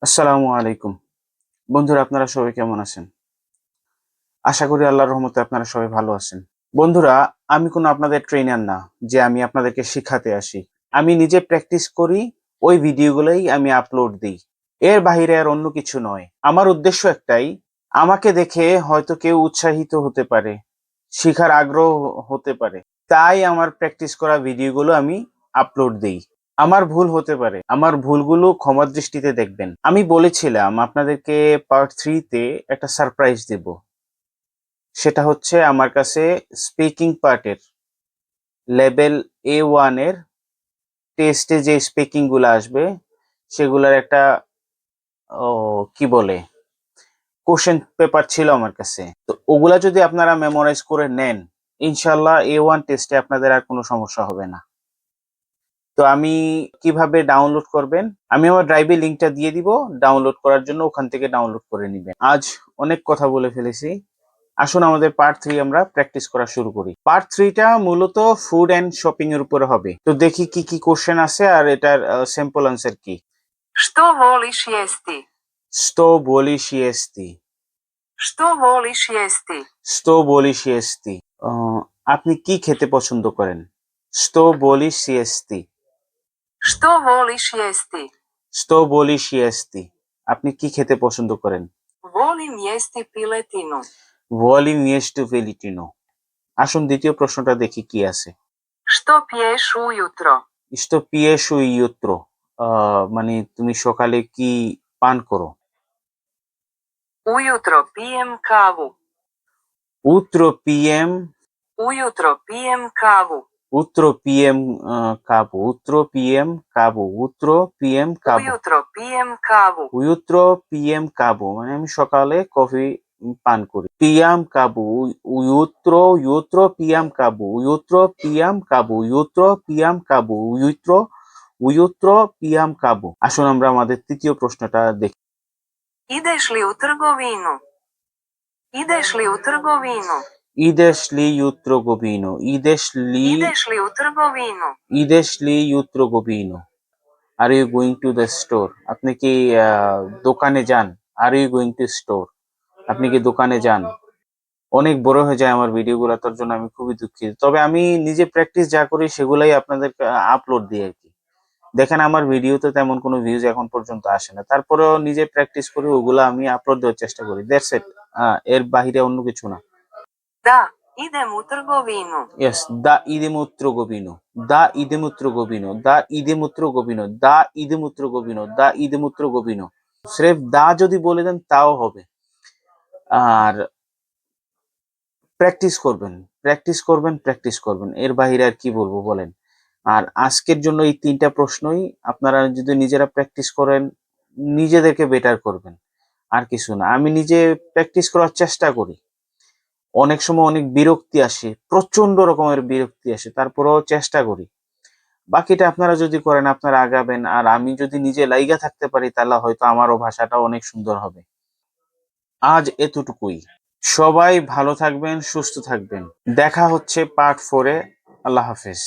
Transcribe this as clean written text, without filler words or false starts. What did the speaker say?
আসসালামু আলাইকুম। বন্ধুরা, আপনারা সবাই কেমন আছেন? আশা করি আল্লাহর রহমতে আপনারা সবাই ভালো আছেন। বন্ধুরা, আমি কোনো আপনাদের ট্রেনার না যে আমি আপনাদেরকে শিখাতে আসি। আমি নিজে প্র্যাকটিস করি, ওই ভিডিওগুলোই আমি আপলোড দেই। এর বাহিরে আর অন্য কিছু নয়। আমার উদ্দেশ্য একটাই, আমাকে দেখে হয়তো কেউ উৎসাহিত হতে পারে, শিখার আগ্রহ হতে পারে। তাই আমার প্র্যাকটিস করা ভিডিওগুলো আমি আপলোড দেই। আমার ভুল হতে পারে। আমার ভুলগুলো ক্ষমার দৃষ্টিতে দেখবেন। আমি বলেছিলাম আপনাদেরকে পার্ট 3 তে একটা সারপ্রাইজ দেব। সেটা হচ্ছে আমার কাছে স্পিকিং পার্টের লেভেল A1 এর টেস্টে যে স্পিকিং গুলা আসবে সেগুলার একটা কি বলে কোশ্চেন পেপার ছিল আমার কাছে। তো ওগুলা যদি আপনারা মেমোরাইজ করে নেন, ইনশাআল্লাহ A1 টেস্টে আপনাদের আর কোনো সমস্যা হবে না। তো আমি কিভাবে ডাউনলোড করবেন, আমি আমার ড্রাইভে লিংকটা দিয়ে দিব। ডাউনলোড করার জন্য ওখান থেকে ডাউনলোড করে নিবেন। আজ অনেক কথা বলে ফেলেছি, আসুন আমাদের পার্ট 3 আমরা প্র্যাকটিস করা শুরু করি। পার্ট 3 টা মূলত ফুড এন্ড শপিং এর উপরে হবে। তো দেখি কি কি কোশ্চেন আছে আর এটার স্যাম্পল আনসার কি। Što voliš jesti? Što voliš jesti? Što voliš jesti? Što voliš jesti? আপনি কি খেতে পছন্দ করেন? Što voliš jesti? Što voliš jesti? Što voliš jesti? আপনি কি খেতে পছন্দ করেন? Volim jesti piletinu. Volim jesti piletinu. আসুন দ্বিতীয় প্রশ্নটা দেখি কি আছে। Što piješ ujutro? Što piješ ujutro? মানে তুমি সকালে কি পান করো? Ujutro pijem kavu. Utro pijem Ujutro pijem kavu. Utro pijem kavu. Utro pijem kavu. Utro pijem kavu. Ujutro pijem kavu. Ujutro pijem kavu মানে আমি সকালে কফি পান করি। Pijam kavu. Ujutro pijam kavu. Ujutro pijam kavu. Ujutro pijam kavu. Ujutro pijam kavu. আসুন আমরা আমাদের তৃতীয় প্রশ্নটা দেখি। Ideš li u trgovinu? Ideš li u trgovinu? Ideš li u trgovinu? Ideš li Ideš li u trgovinu? Ideš li u trgovinu? Are you going to the store? আপনি কি দোকানে যান? Are you going to store? আপনি কি দোকানে যান? অনেক বড় হয়ে যায় আমার ভিডিওগুলো, তার জন্য আমি খুবই দুঃখিত। তবে আমি নিজে প্র্যাকটিস যা করি সেগুলাই আপনাদেরকে আপলোড দিই আরকি। দেখেন আমার ভিডিওতে তেমন কোনো ভিউজ এখন পর্যন্ত আসে না। তারপরেও নিজে প্র্যাকটিস করে ওগুলা আমি আপলোড দেওয়ার চেষ্টা করি। That's it. এর বাহিরে অন্য কিছু না। Da, idem u trgovinu. Yes, দা idem u trgovinu. Da idem u trgovinu. Da idem u trgovinu. Da idem u trgovinu. Da idem u trgovinu. স্রেফ দা যদি বলে দেন তাও হবে। আর প্র্যাকটিস করবেন, প্র্যাকটিস করবেন, প্র্যাকটিস করবেন। এর বাহিরে আর কি বলবো বলেন? আর আজকের জন্য এই ৩ টা প্রশ্নই আপনারা যদি নিজেরা প্র্যাকটিস করেন, নিজেদেরকে বেটার করবেন। আর কিছু না। আমি নিজে প্র্যাকটিস করার চেষ্টা করি। অনেক সময় অনেক বিরক্তি আসে, প্রচন্ড রকমের বিরক্তি আসে। তারপরেও চেষ্টা করি। বাকিটা আপনারা যদি করেন আপনারা আগাবেন। আর আমি যদি নিজে লাইগা থাকতে পারি তাহলে হয়তো আমারও ভাষাটা অনেক সুন্দর হবে। আজ এতটুকুই। সবাই ভালো থাকবেন, সুস্থ থাকবেন। দেখা হচ্ছে পার্ট 4 এ। আল্লাহ হাফেজ।